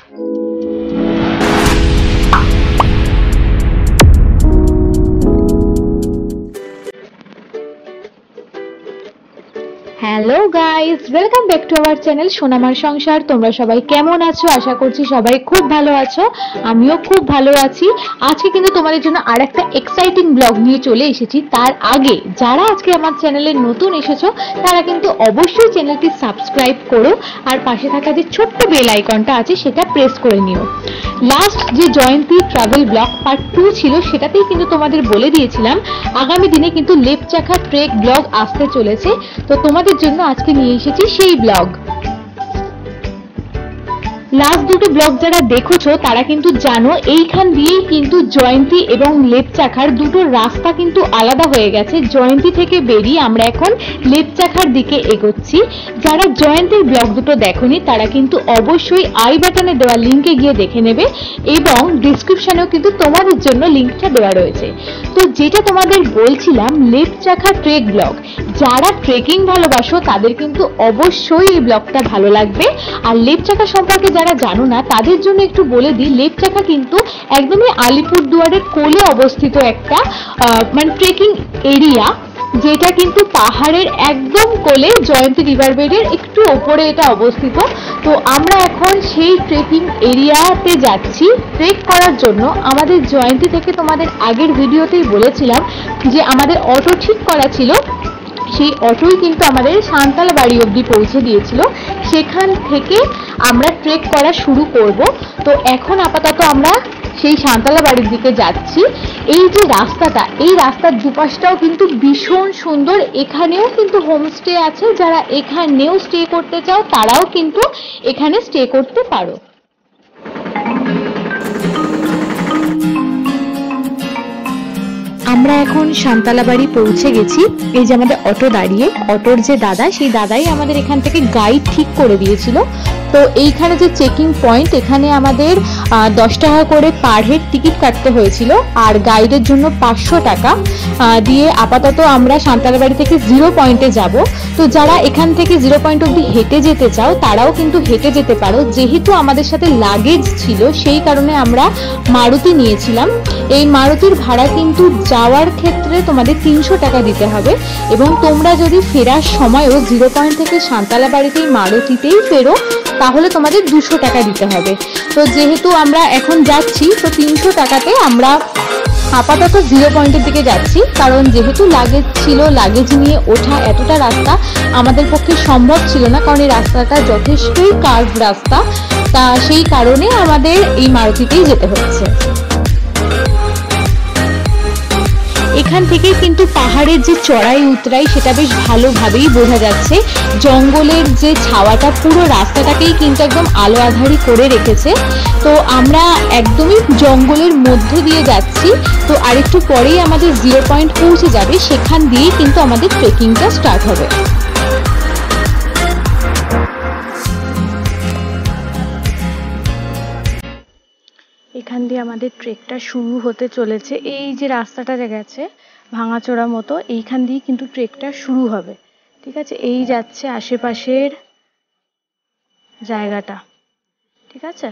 Hello guys, welcome back to our channel Sonamar Sansar. তোমরা সবাই কেমন আছো? আশা করছি সবাই খুব ভালো আছো। আমিও খুব ভালো আছি। আজকে কিন্তু তোমাদের জন্য আর একটা এক্সাইটিং ব্লগ নিয়ে চলে এসেছি। তার আগে যারা আজকে আমার চ্যানেলে নতুন এসেছো তারা কিন্তু অবশ্যই চ্যানেলটি সাবস্ক্রাইব করো আর পাশে থাকা যে ছোট্ট বেল আইকনটা আছে সেটা প্রেস করে নিও। লাস্ট যে জয়ন্তী ট্রাভেল ব্লগ পার্ট 2 ছিল সেটাতেই কিন্তু তোমাদের বলে দিয়েছিলাম আগামী দিনে কিন্তু লেপচাখা ট্রেক ব্লগ আসতে চলেছে। তো তোমাদের জন্য আজকে নিয়ে এসেছি সেই ব্লগ। লাস্ট দুটো ব্লগ যারা দেখেছো তারা কিন্তু জানো এইখান দিয়েই কিন্তু জয়ন্তী এবং লেপচাখার দুটো রাস্তা কিন্তু আলাদা হয়ে গেছে। জয়ন্তী থেকে বেরিয়ে আমরা এখন লেপচাখার দিকে এগোচ্ছি। যারা জয়ন্তীর ব্লগ দুটো দেখোনি তারা কিন্তু অবশ্যই আই বাটনে দেওয়া লিঙ্কে গিয়ে দেখে নেবে এবং ডিসক্রিপশনেও কিন্তু তোমাদের জন্য লিঙ্কটা দেওয়া রয়েছে। তো যেটা তোমাদের বলছিলাম লেপচাখা ট্রেক ব্লগ, যারা ট্রেকিং ভালোবাসো তাদের কিন্তু অবশ্যই এই ব্লগটা ভালো লাগবে। আর লেপচাখা সম্পর্কে যারা জানো না তাদের জন্য একটু বলে দিই, লেপচাখা কিন্তু একদমই আলিপুরদুয়ারের কোলে অবস্থিত একটা মানে ট্রেকিং এরিয়া, যেটা কিন্তু পাহাড়ের একদম কোলে, জয়ন্তী রিভার বেডের একটু ওপরে এটা অবস্থিত। তো আমরা এখন সেই ট্রেকিং এরিয়াতে যাচ্ছি ট্রেক করার জন্য। আমাদের জয়ন্তী থেকে তোমাদের আগের ভিডিওতেই বলেছিলাম যে আমাদের অটো ঠিক করা ছিল, সেই অটোই কিন্তু আমাদের সান্তাল বাড়ি অবধি পৌঁছে দিয়েছিল। সেখান থেকে আমরা ট্রেক করা শুরু করব। তো এখন আপাতত আমরা সেই সান্তালা বাড়ির দিকে যাচ্ছি। এই যে রাস্তাটা, এই রাস্তার দুপাশটাও কিন্তু ভীষণ সুন্দর। এখানেও কিন্তু হোমস্টে আছে, যারা এখানেও স্টে করতে চাও তারাও কিন্তু এখানে স্টে করতে পারো। আমরা এখন সান্তালা বাড়ি পৌঁছে গেছি। এই যে আমাদের অটো দাঁড়িয়ে, অটোর যে দাদা, সেই দাদাই আমাদের এখান থেকে গাইড ঠিক করে দিয়েছিল। তো এইখানে যে চেকিং পয়েন্ট, এখানে আমাদের 10 টাকা করে পার হেড টিকিট কাটতে হয়েছিল আর গাইডের জন্য 500 টাকা দিয়ে আপাতত আমরা সান্তালা বাড়ি থেকে 0 পয়েন্টে যাব। তো যারা এখান থেকে 0 পয়েন্ট অবধি হেঁটে যেতে চাও তারাও কিন্তু হেঁটে যেতে পারো। যেহেতু আমাদের সাথে লাগেজ ছিল সেই কারণে আমরা মারুতি নিয়েছিলাম। এই মারুতির ভাড়া কিন্তু যাওয়ার ক্ষেত্রে তোমাদের 300 টাকা দিতে হবে এবং তোমরা যদি ফেরার সময়ও 0 পয়েন্ট থেকে সান্তালা বাড়িতেই মারুতিতেই ফেরো তাহলে তোমাদের 200 টাকা দিতে হবে। তো যেহেতু আমরা এখন যাচ্ছি তো 300 টাকাতে আমরা আপাতত 0 পয়েন্টের দিকে যাচ্ছি, কারণ যেহেতু লাগেজ ছিল, লাগেজ নিয়ে ওঠা এতটা রাস্তা আমাদের পক্ষে সম্ভব ছিল না, কারণ এই রাস্তাটা যথেষ্টই কার্ভ রাস্তা। তা সেই কারণে আমাদের এই মারুতিতেই যেতে হচ্ছে। এখান থেকে কিন্তু পাহাড়ের যে চড়াই উতরাই সেটা বেশ ভালোভাবেই বোঝা যাচ্ছে। জঙ্গলের যে ছাওয়াটা পুরো রাস্তাটাকেই কিন্তু একদম আলো আঁধারি করে রেখেছে। তো আমরা একদমই জঙ্গলের মধ্য দিয়ে যাচ্ছি। তো আরেকটু পরেই আমাদের 0 পয়েন্ট পৌঁছে যাবে, সেখান দিয়েই কিন্তু আমাদের ট্রেকিংটা স্টার্ট হবে। এখান দিয়ে আমাদের ট্রেকটা শুরু হতে চলেছে। এই যে রাস্তাটা গেছে ভাঙাচোরা মতো, এইখান দিয়ে কিন্তু ট্রেকটা শুরু হবে। ঠিক আছে, এই যাচ্ছে আশেপাশের জায়গাটা। ঠিক আছে,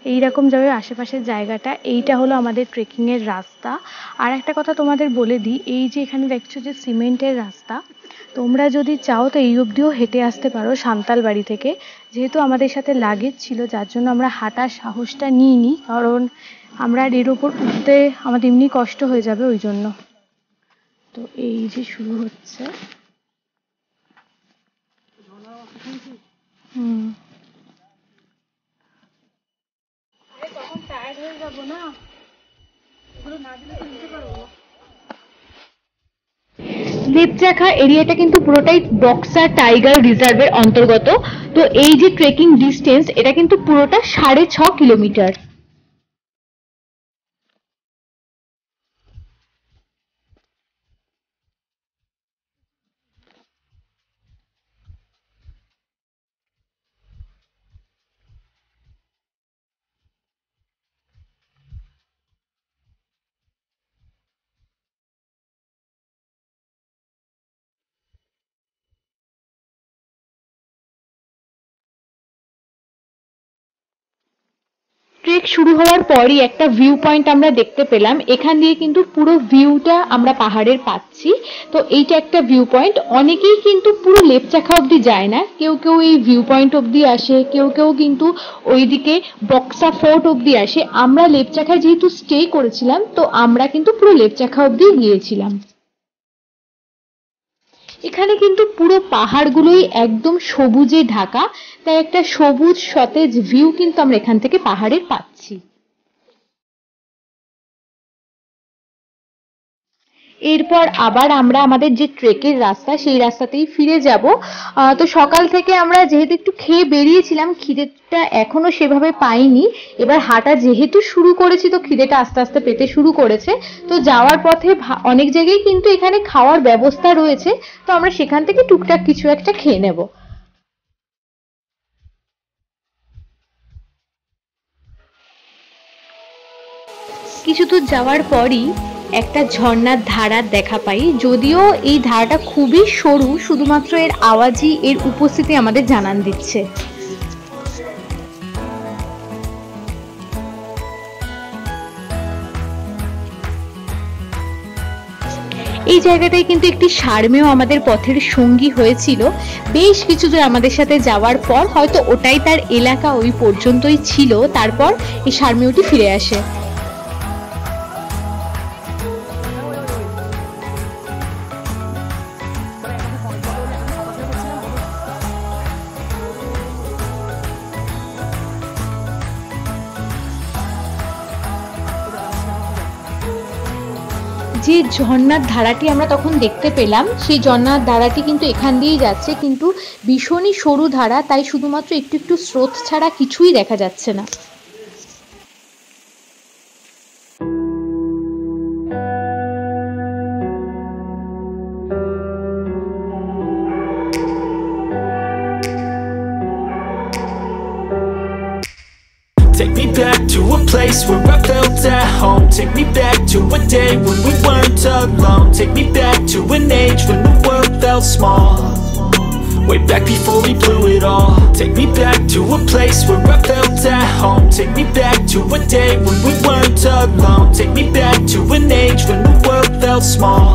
এইরকম যাবে আশেপাশের জায়গাটা। এইটা হলো আমাদের ট্রেকিং এর রাস্তা। আর একটা কথা তোমাদের বলে দিই, এই যে এখানে দেখছো যে সিমেন্টের রাস্তা, তোমরা যদি চাও তো এই অবধিও হেঁটে আসতে পারো সান্তাল বাড়ি থেকে। যেহেতু আমাদের সাথে লাগেজ ছিল যার জন্য আমরা হাঁটার সাহসটা নিইনি, কারণ আমরা এর ওপর উঠতে আমাদের এমনি কষ্ট হয়ে যাবে ওই জন্য। তো এই যে শুরু হচ্ছে। লেপচাখা এরিয়াটা কিন্তু পুরোটাই বক্সা টাইগার রিজার্ভের অন্তর্গত। তো এই যে ট্রেকিং ডিস্টেন্স এটা কিন্তু পুরোটা 6.5 কিলোমিটার। শুরু হওয়ার পরই একটা ভিউ পয়েন্ট আমরা দেখতে পেলাম। এখান দিয়ে কিন্তু পুরো ভিউটা আমরা পাহাড়ের পাচ্ছি। তো এইটা একটা ভিউ পয়েন্ট। অনেকেই কিন্তু পুরো লেপচাখা অব্দি যায় না, কেউ কেউ এই ভিউ পয়েন্ট অব্দি আসে, কেউ কেউ কিন্তু ওইদিকে বক্সা ফোর্ট অব্দি আসে। আমরা লেপচাখায় যেহেতু স্টে করেছিলাম, তো আমরা কিন্তু পুরো লেপচাখা অব্দি গিয়েছিলাম। এখানে কিন্তু পুরো পাহাড়গুলোই একদম সবুজে ঢাকা, তাই একটা সবুজ সতেজ ভিউ কিন্তু আমরা এখান থেকে পাহাড়ের পাচ্ছি। এরপর আবার আমরা আমাদের যে ট্রেকের রাস্তা, সেই রাস্তাতেই ফিরে যাব। তো সকাল থেকে আমরা যেহেতু একটু খেয়ে বেরিয়েছিলাম, খিদেটা এখনো সেভাবে পাইনি। এবার হাঁটা যেহেতু শুরু করেছি, তো খিদেটা আস্তে আস্তে পেতে শুরু করেছে। তো যাওয়ার পথে অনেক জায়গায় কিন্তু এখানে খাওয়ার ব্যবস্থা রয়েছে, তো আমরা সেখান থেকে টুকটাক কিছু একটা খেয়ে নেব। কিছু দূর যাওয়ার পরই একটা ঝর্ণার ধারার দেখা পাই। যদিও এই ধারাটা খুবই সরু, শুধুমাত্র এর আওয়াজই এর উপস্থিতি আমাদের জানান দিচ্ছে। এই জায়গাটায় কিন্তু একটি ষাঁড়মেও আমাদের পথের সঙ্গী হয়েছিল। বেশ কিছু দূর আমাদের সাথে যাওয়ার পর হয়তো ওটাই তার এলাকা, ওই পর্যন্তই ছিল। তারপর এই ষাঁড়মেওটি ফিরে আসে। যে ঝর্ণার ধারাটি আমরা তখন দেখতে পেলাম, সেই ঝর্ণার ধারাটি কিন্তু এখান দিয়েই যাচ্ছে, কিন্তু ভীষণই সরু ধারা, তাই শুধুমাত্র একটু একটু স্রোত ছাড়া কিছুই দেখা যাচ্ছে না। Take me back to a place where I felt at home. Take me back to a day when we weren't alone. Take me back to an age when the world felt small. Way back before we blew it all. Take me back to a place where I felt at home. Take me back to a day when we weren't alone. Take me back to an age when the world felt small.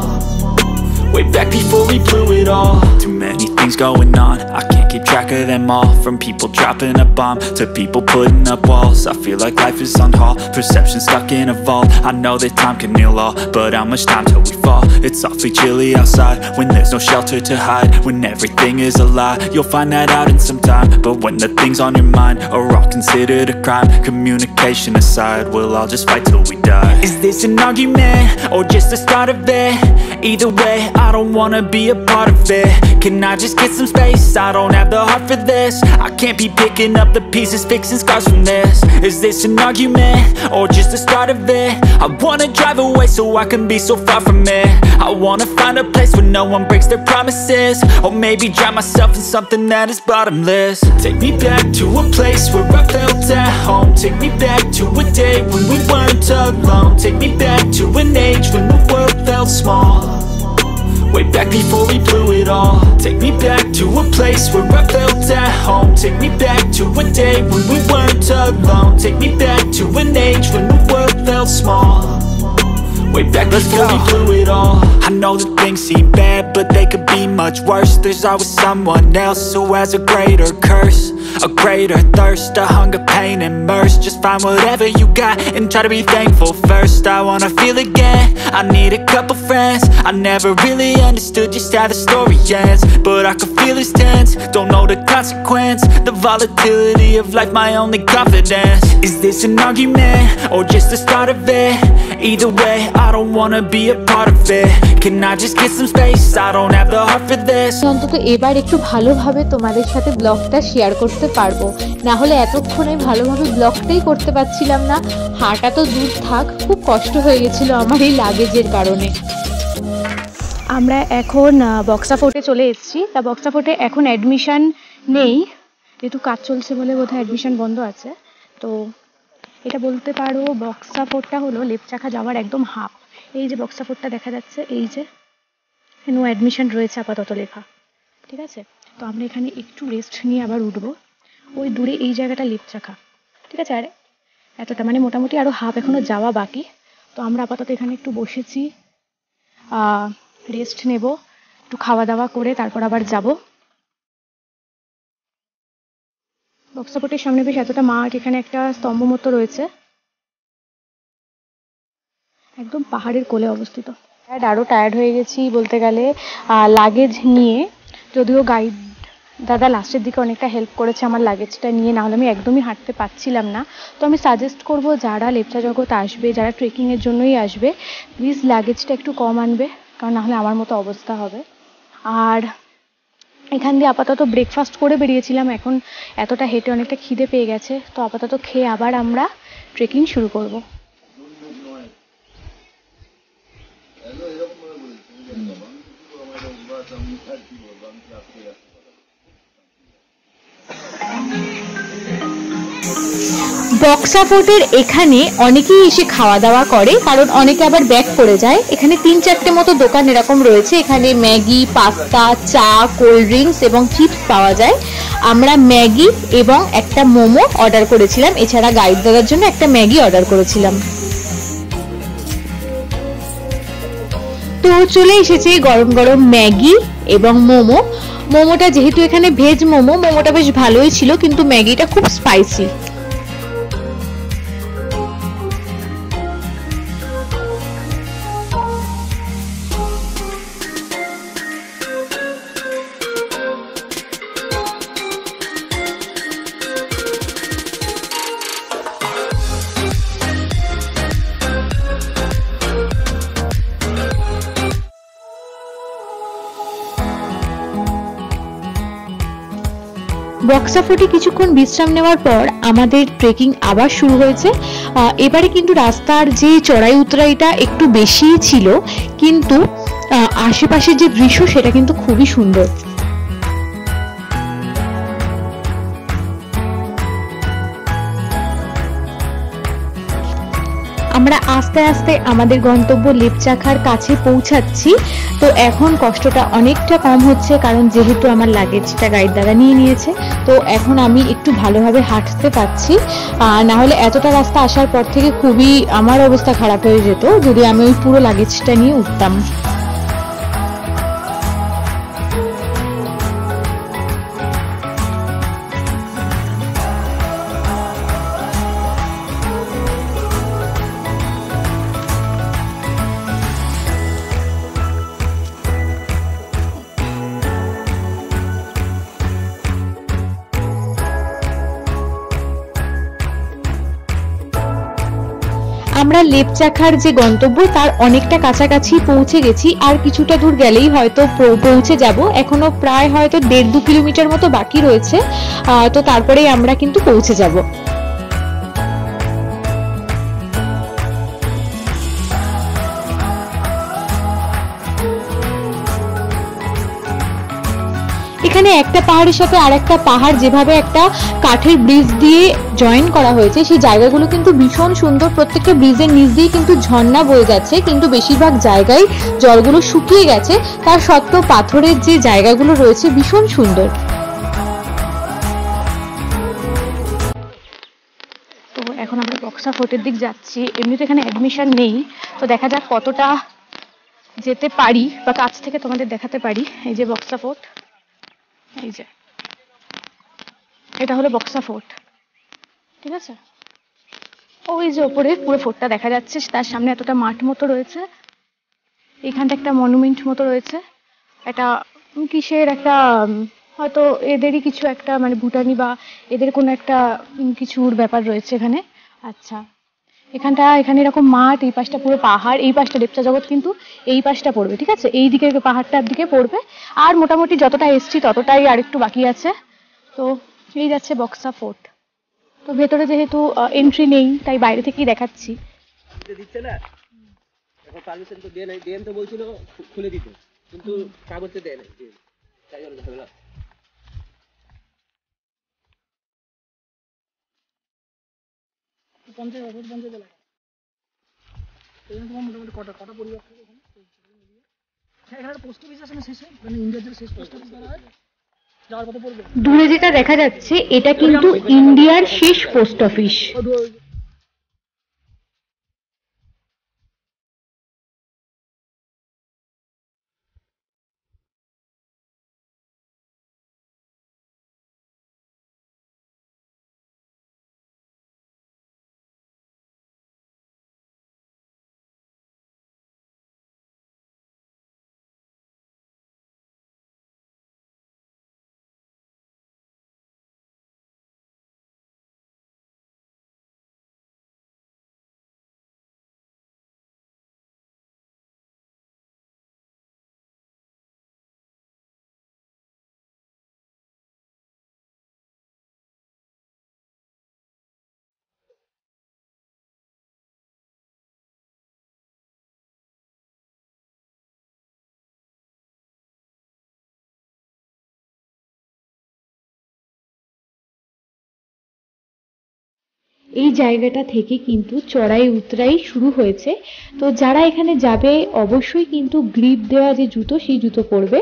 Way back before we blew it all. Too many things going on, I can't keep track of them all. From people dropping a bomb to people putting up walls. I feel like life is on hold, perception stuck in a vault. I know that time can heal all, but how much time till we fall? It's awfully chilly outside, when there's no shelter to hide. When everything is a lie, you'll find that out in some time. But when the things on your mind are all considered a crime, communication aside, we'll all just fight till we die. Is this an argument, or just the start of it? Either way, I don't wanna be a part of it. Can I just get some space? I don't have the heart for this. I can't be picking up the pieces, fixing scars from this. Is this an argument, or just the start of it? I wanna drive away so I can be so far from it. I wanna find a place where no one breaks their promises, or maybe drown myself in something that is bottomless. Take me back to a place where I felt at home. Take me back to a day when we weren't alone. Take me back to an age when the world felt small. Way back before we blew it all. Take me back to a place where I felt at home. Take me back to a day when we weren't alone. Take me back to an age when the world felt small. Way back before we blew it all. I know that things seem bad, but they could be much worse. There's always someone else who has a greater curse, a greater thirst, a hunger, pain, and mercy. Just find whatever you got and try to be thankful first. I wanna feel again, I need a couple friends. I never really understood just how the story ends, but I can feel it's tense, don't know the consequence. The volatility of life, my only confidence. Is this an argument, or just the start of it? Either way, I don't wanna be a part of it. Can I just get some space? I don't have the heart for this. অন্তত এবার একটু ভালোভাবে তোমাদের সাথে ব্লগটা share করতে পারবো, না হলে এতক্ষণে ভালোভাবে ব্লগটাই করতে পারছিলাম না। হাঁটা তো দূর থাক, খুব কষ্ট হয়ে গেছিল আমার এই লাগেজের কারণে। আমরা এখন বক্সা ফোর্টে চলে এসেছি। তা বক্সা ফোর্টে এখন অ্যাডমিশন নেই, যেহেতু কাজ চলছে বলে বোধহয় অ্যাডমিশন বন্ধ আছে। তো এটা বলতে পারো বক্সা ফোর্টটা হলো লেপচাখা যাওয়ার একদম হাফ। এই যে বক্সা ফোর্টটা দেখা যাচ্ছে, এই যে নো অ্যাডমিশন রয়েছে আপাতত লেখা, ঠিক আছে। তো আমরা এখানে একটু রেস্ট নিয়ে আবার উঠবো। ওই দূরে এই জায়গাটা লেপচাখা, ঠিক আছে। আর এতটা, মানে মোটামুটি আরো হাফ এখনো যাওয়া বাকি। তো আমরা আপাতত এখানে একটু বসেছি, রেস্ট নেব, একটু খাওয়া দাওয়া করে তারপর আবার যাব। বক্সাপোর্টের সামনে বেশ এতটা মাঠ, এখানে একটা স্তম্ভ মতো রয়েছে, একদম পাহাড়ের কোলে অবস্থিত। আরো টায়ার্ড হয়ে গেছি বলতে গেলে লাগেজ নিয়ে, যদিও গাইড দাদা লাস্টের দিকে অনেকটা হেল্প করেছে আমার লাগেজটা নিয়ে, নাহলে আমি একদমই হাঁটতে পারছিলাম না। তো আমি সাজেস্ট করব যারা লেপচা জগৎ আসবে, যারা ট্রেকিংয়ের জন্যই আসবে, প্লিজ লাগেজটা একটু কম আনবে, কারণ নাহলে আমার মতো অবস্থা হবে। আর এখান দিয়ে আপাতত ব্রেকফাস্ট করে বেরিয়েছিলাম, এখন এতটা হেঁটে অনেকটা খিদে পেয়ে গেছে, তো আপাতত খেয়ে আবার আমরা ট্রেকিং শুরু করব। বক্সাফোর্টের এখানে অনেকেই এসে খাওয়া দাওয়া করে, কারণ অনেকে আবার ব্যাক করে যায়। এখানে 3-4টে মতো দোকান এরকম রয়েছে, এখানে ম্যাগি, পাস্তা, চা, কোল্ড ড্রিঙ্কস এবং চিপস পাওয়া যায়। আমরা ম্যাগি এবং একটা মোমো অর্ডার করেছিলাম, এছাড়া গাইড দাদার জন্য একটা ম্যাগি অর্ডার করেছিলাম। তো চলে এসেছে গরম গরম ম্যাগি এবং মোমো। মোমোটা যেহেতু এখানে ভেজ মোমো, মোমোটা বেশ ভালোই ছিল, কিন্তু ম্যাগিটা খুব স্পাইসি। বক্সাফোর্টে কিছুক্ষণ বিশ্রাম নেওয়ার পর আমাদের ট্রেকিং আবার শুরু হয়েছে। এবারে কিন্তু রাস্তার যে চড়াই উতরাইটা একটু বেশিই ছিল, কিন্তু আশেপাশের যে দৃশ্য সেটা কিন্তু খুবই সুন্দর। আমরা আস্তে আস্তে আমাদের গন্তব্য লেপচাখার কাছে পৌঁছাচ্ছি। তো এখন কষ্টটা অনেকটা কম হচ্ছে, কারণ যেহেতু আমার লাগেজটা গাইড দাদা নিয়ে নিয়েছে, তো এখন আমি একটু ভালোভাবে হাঁটতে পারছি। না হলে এতটা রাস্তা আসার পর থেকে খুবই আমার অবস্থা খারাপ হয়ে যেত যদি আমি ওই পুরো লাগেজটা নিয়ে উঠতাম। আমরা লেপচাখার যে গন্তব্য তার অনেকটা কাছাকাছি পৌঁছে গেছি, আর কিছুটা দূর গেলেই হয়তো পৌঁছে যাব। এখনো প্রায় হয়তো 1.5-2 কিলোমিটার মতো বাকি রয়েছে, তো তারপরেই আমরা কিন্তু পৌঁছে যাব। এখানে একটা পাহাড়ের সাথে আরেকটা পাহাড় যেভাবে একটা কাঠের ব্রিজ দিয়ে জয়েন করা হয়েছে, সেই জায়গাগুলো কিন্তু ভীষণ সুন্দর। প্রত্যেকটা ব্রিজের নিচ দিয়ে কিন্তু ঝর্ণা বয়ে যাচ্ছে, কিন্তু বেশিরভাগ জায়গায় জলগুলো শুকিয়ে গেছে, তার সত্ত্বেও পাথরের যে জায়গাগুলো রয়েছে ভীষণ সুন্দর। তো এখন আমরা বক্সাফোর্টের দিক যাচ্ছি। এমনিতে এখানে অ্যাডমিশন নেই, তো দেখা যাক কতটা যেতে পারি বা কাছ থেকে তোমাদের দেখাতে পারি। এই যে বক্সাফোর্ট, এই যে এটা হলো বক্সাফোর্ট, ঠিক আছে। ওই যে ওপরে পুরো ফোর্টটা দেখা যাচ্ছে, তার সামনে এতটা মাঠ মতো রয়েছে, এইখানটা একটা মনুমেন্ট মতো রয়েছে, এটা কিসের একটা, হয়তো এদেরই কিছু একটা, মানে ভুটানি বা এদের কোনো একটা কিছুর ব্যাপার রয়েছে এখানে। আচ্ছা, এখানে এরকম মাঠ, এই পাশটা পুরো পাহাড়, এই পাশটা লেপচা জগৎ কিন্তু এই পাশটা পড়বে, ঠিক আছে, এই দিকে পাহাড়টার দিকে পড়বে। আর মোটামুটি যতটা এসছি ততটাই আর একটু বাকি আছে। তো এই যাচ্ছে বক্সাফোর্ট। তো ভেতরে যেহেতু এন্ট্রি নেই, তাই বাইরে থেকেই দেখাচ্ছি। দিচ্ছে না এখন, পারমিশন তো দেয় নাই, ডিএম তো বলছিল খুলে দিতে, কিন্তু কাগজে দেয় নাই, তাই জন্য ঝামেলা। মোটামুটি কটা পরিবার থাকে এখানে পোস্ট অফিস আছে না শেষে, মানে ইন্ডিয়ার যে শেষ পোস্ট অফিস হয়, যাওয়ার কত পড়বে। দূরে যেটা দেখা যাচ্ছে এটা কিন্তু ইন্ডিয়ার শেষ পোস্ট অফিস। এই জায়গাটা থেকে কিন্তু চড়াই উতরাই শুরু হয়েছে। তো যারা এখানে যাবে অবশ্যই কিন্তু গ্রিপ দেওয়া যে জুতো সেই জুতো পরবে।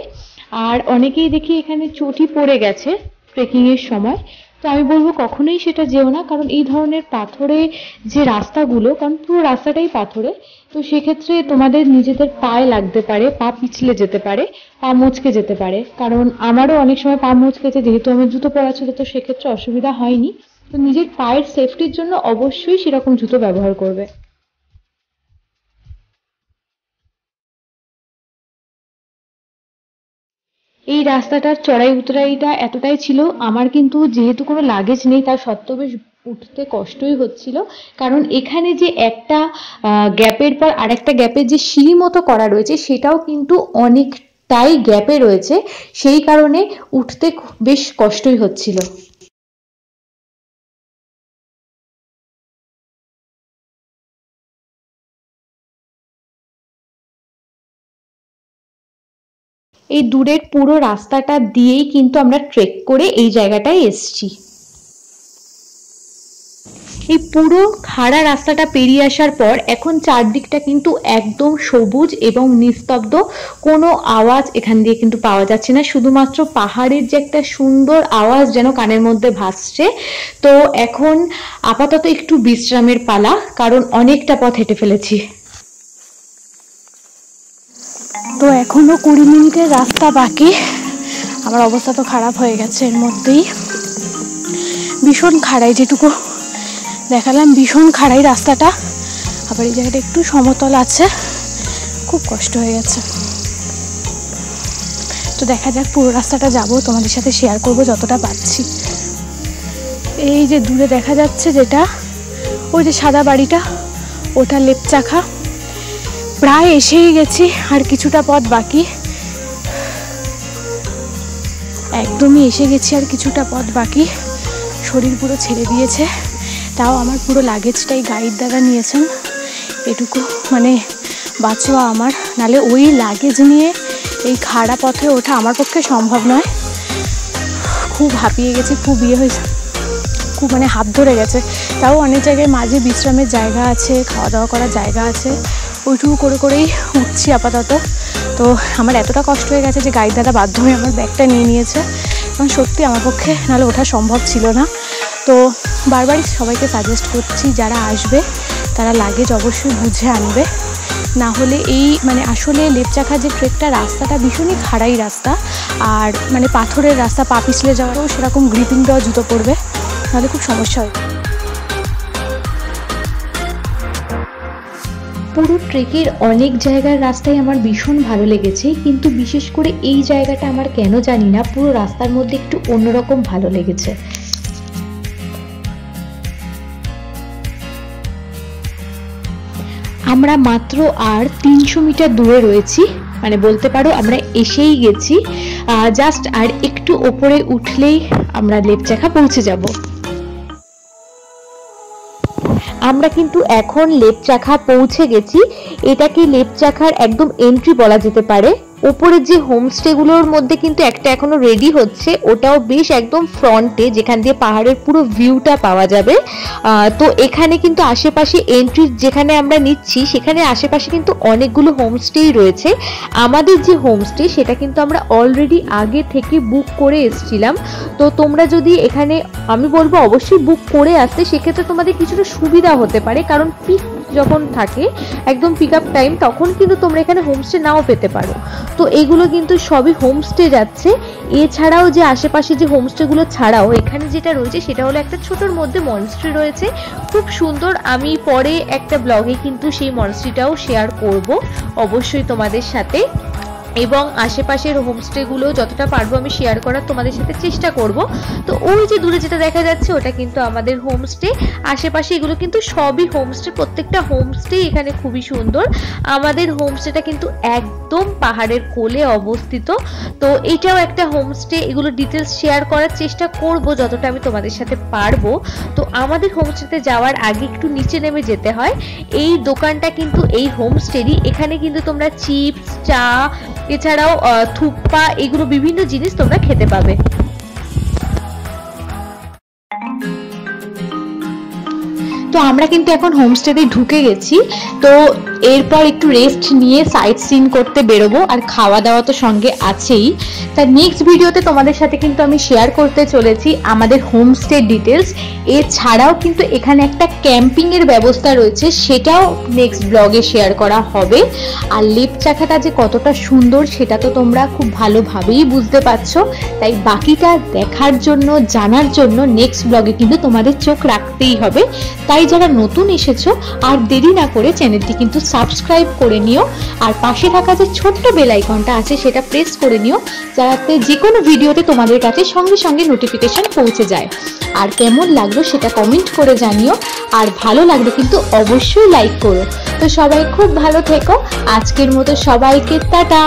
আর অনেকেই দেখি এখানে চটি পড়ে গেছে ট্রেকিং এর সময়, তো আমি বলবো কখনোই সেটা যেও না, কারণ এই ধরনের পাথরে যে রাস্তাগুলো, কারণ পুরো রাস্তাটাই পাথরে, তো সেক্ষেত্রে তোমাদের নিজেদের পায়ে লাগতে পারে, পা পিছলে যেতে পারে, পা মচকে যেতে পারে। কারণ আমারও অনেক সময় পা মচকেছে, যেহেতু আমার জুতো পরা ছিল তো সেক্ষেত্রে অসুবিধা হয়নি। তো নিজের পায়ের সেফটির জন্য অবশ্যই সেরকম জুতো ব্যবহার করবে। এই রাস্তাটার চড়াই উতরাইটা এতটাই ছিল, আমার কিন্তু যেহেতু কোনো লাগেজ নেই তার সত্ত্বেও বেশ উঠতে কষ্টই হচ্ছিল। কারণ এখানে যে একটা গ্যাপের পর আরেকটা গ্যাপের যে সিঁড়ি মতো করা রয়েছে সেটাও কিন্তু অনেকটাই গ্যাপে রয়েছে, সেই কারণে উঠতে বেশ কষ্টই হচ্ছিল। এই দূরের পুরো রাস্তাটা দিয়েই কিন্তু আমরা ট্রেক করে এই জায়গাটায় এসছি। এই পুরো খাড়া রাস্তাটা পেরিয়ে আসার পর এখন চারদিকটা কিন্তু একদম সবুজ এবং নিস্তব্ধ, কোনো আওয়াজ এখান দিয়ে কিন্তু পাওয়া যাচ্ছে না, শুধুমাত্র পাহাড়ের যে একটা সুন্দর আওয়াজ যেন কানের মধ্যে ভাসছে। তো এখন আপাতত একটু বিশ্রামের পালা, কারণ অনেকটা পথ হেঁটে ফেলেছি। তো এখনো 20 মিনিটের রাস্তা বাকি। আমার অবস্থা তো খারাপ হয়ে গেছে এর মধ্যেই, ভীষণ খাড়াই, যেটুকু দেখালাম ভীষণ খাড়াই রাস্তাটা। আবার এই জায়গাটা একটু সমতল আছে, খুব কষ্ট হয়ে গেছে। তো দেখা যাক, পুরো রাস্তাটা যাব, তোমাদের সাথে শেয়ার করব যতটা পারছি। এই যে দূরে দেখা যাচ্ছে যেটা, ওই যে সাদা বাড়িটা, ওটা লেপচাখা। প্রায় এসেই গেছি, আর কিছুটা পথ বাকি, একদমই এসে গেছি, আর কিছুটা পথ বাকি। শরীর পুরো ছেড়ে দিয়েছে, তাও আমার পুরো লাগেজটাই গাইড দাদা নিয়েছেন। এটুকু মানে বাঁচোয়া আমার, নালে ওই লাগেজ নিয়ে এই খাড়া পথে ওঠা আমার পক্ষে সম্ভব নয়। খুব হাঁপিয়ে গেছি, খুব হয়েছে, খুব মানে হাত ধরে গেছে। তাও অনেক জায়গায় মাঝে বিশ্রামের জায়গা আছে, খাওয়া দাওয়া করার জায়গা আছে, ওইটুকু করে করেই উঠছি আপাতত। তো আমার এতটা কষ্ট হয়ে গেছে যে গাইড দাদা বাধ্য হয়ে আমার ব্যাগটা নিয়ে নিয়েছে, কারণ সত্যি আমার পক্ষে নাহলে ওঠা সম্ভব ছিল না। তো বারবারই সবাইকে সাজেস্ট করছি, যারা আসবে তারা লাগেজ অবশ্যই বুঝে আনবে, না হলে এই মানে আসলে লেপচাখা যে ট্রেকটা, রাস্তাটা ভীষণই খাড়াই রাস্তা, আর মানে পাথরের রাস্তা, পা পিছলে যাওয়ারও সেরকম গ্রিপিং দেওয়া জুতো পরবে, নাহলে খুব সমস্যা হয়। পুরো ট্রেকের অনেক জায়গার রাস্তাই আমার ভীষণ ভালো লেগেছে, কিন্তু বিশেষ করে এই জায়গাটা আমার কেন জানি না পুরো রাস্তার মধ্যে একটু অন্যরকম ভালো লেগেছে। আমরা মাত্র আর 300 মিটার দূরে রয়েছি, মানে বলতে পারো আমরা এসেই গেছি। জাস্ট আর একটু ওপরে উঠলেই আমরা লেপচাখা পৌঁছে যাব। আমরা কিন্তু এখন লেপচাখা পৌঁছে গেছি। এটাকে লেপচাখার একদম এন্ট্রি বলা যেতে পারে। উপরের যে হোমস্টেগুলোর মধ্যে কিন্তু একটা এখনো রেডি হচ্ছে, ওটাও বেশ একদম ফ্রন্টে, যেখান দিয়ে পাহাড়ের পুরো ভিউটা পাওয়া যাবে। তো এখানে কিন্তু আশেপাশে এন্ট্রি যেখানে আমরা নিচ্ছি সেখানে আশেপাশে কিন্তু অনেকগুলো হোমস্টেই রয়েছে। আমাদের যে হোমস্টে সেটা কিন্তু আমরা অলরেডি আগে থেকে বুক করে এসেছিলাম। তো তোমরা যদি এখানে, আমি বলবো অবশ্যই বুক করে আসতে, সেক্ষেত্রে তোমাদের কিছুটা সুবিধা হতে পারে, কারণ পিক যখন থাকে একদম পিক আপ টাইম, তখন কিন্তু তোমরা এখানে হোমস্টে নাও পেতে পারো। তো এইগুলো কিন্তু সবই হোমস্টে যাচ্ছে। এছাড়াও যে আশেপাশে যে হোমস্টেগুলো ছাড়াও এখানে যেটা রয়েছে সেটা হলো একটা ছোটোর মধ্যে মনস্ট্রি রয়েছে, খুব সুন্দর। আমি পরে একটা ব্লগে কিন্তু সেই মনস্ট্রিটাও শেয়ার করব অবশ্যই তোমাদের সাথে, এবং আশেপাশের হোমস্টেগুলো যতটা পারবো আমি শেয়ার করার তোমাদের সাথে চেষ্টা করব। তো ওই যে দূরে যেটা দেখা যাচ্ছে ওটা কিন্তু আমাদের হোমস্টে। আশেপাশে এগুলো কিন্তু সবই হোমস্টে, প্রত্যেকটা হোমস্টে এখানে খুবই সুন্দর। আমাদের হোমস্টেটা কিন্তু একদম পাহাড়ের কোলে অবস্থিত। তো এটাও একটা হোমস্টে, এগুলো ডিটেলস শেয়ার করার চেষ্টা করব যতটা আমি তোমাদের সাথে পারবো। তো আমাদের হোমস্টেতে যাওয়ার আগে একটু নিচে নেমে যেতে হয়। এই দোকানটা কিন্তু এই হোমস্টেরই, এখানে কিন্তু তোমরা চিপস, চা, এছাড়াও থুপ্পা, এগুলো বিভিন্ন জিনিস তোমরা খেতে পাবে। তো আমরা কিন্তু এখন হোমস্টেতে ঢুকে গেছি। তো এরপর একটু রেস্ট নিয়ে সাইট সিন করতে বেরোবো, আর খাওয়া দাওয়া তো সঙ্গে আছেই। তার নেক্সট ভিডিওতে তোমাদের সাথে কিন্তু আমি শেয়ার করতে চলেছি আমাদের হোমস্টে ডিটেলস। এছাড়াও কিন্তু এখানে একটা ক্যাম্পিং এর ব্যবস্থা রয়েছে, সেটাও নেক্সট ব্লগে শেয়ার করা হবে। আর লেপচাখাটা যে কতটা সুন্দর সেটা তো তোমরা খুব ভালোভাবেই বুঝতে পারছো, তাই বাকিটা দেখার জন্য জানার জন্য নেক্সট ব্লগে কিন্তু তোমাদের চোখ রাখতেই হবে। তাই যারা নতুন এসেছো আর দেরি না করে চ্যানেলটি কিন্তু সাবস্ক্রাইব করে নিও, আর পাশে থাকা যে ছোট্ট বেল আইকনটা আছে সেটা প্রেস করে নিও, যাতে যে কোনো ভিডিওতে তোমাদের কাছে সঙ্গে সঙ্গে নোটিফিকেশন পৌঁছে যায়। আর কেমন লাগলো সেটা কমেন্ট করে জানিও, আর ভালো লাগলে কিন্তু অবশ্যই লাইক করো। তো সবাই খুব ভালো থেকো, আজকের মতো সবাইকে টাটা।